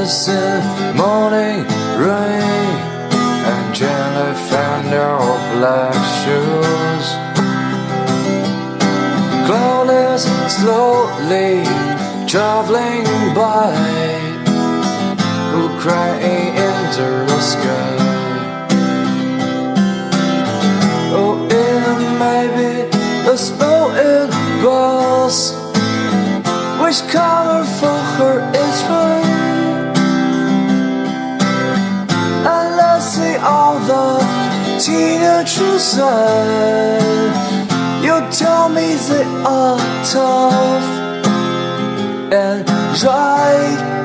Is the morning rain and gently found your black shoes. Cloud is slowly traveling by, who crying into the sky. Oh, it may be the snow it was, which color for her is right. And let's see all the teenagers say, you tell me they are tough and right.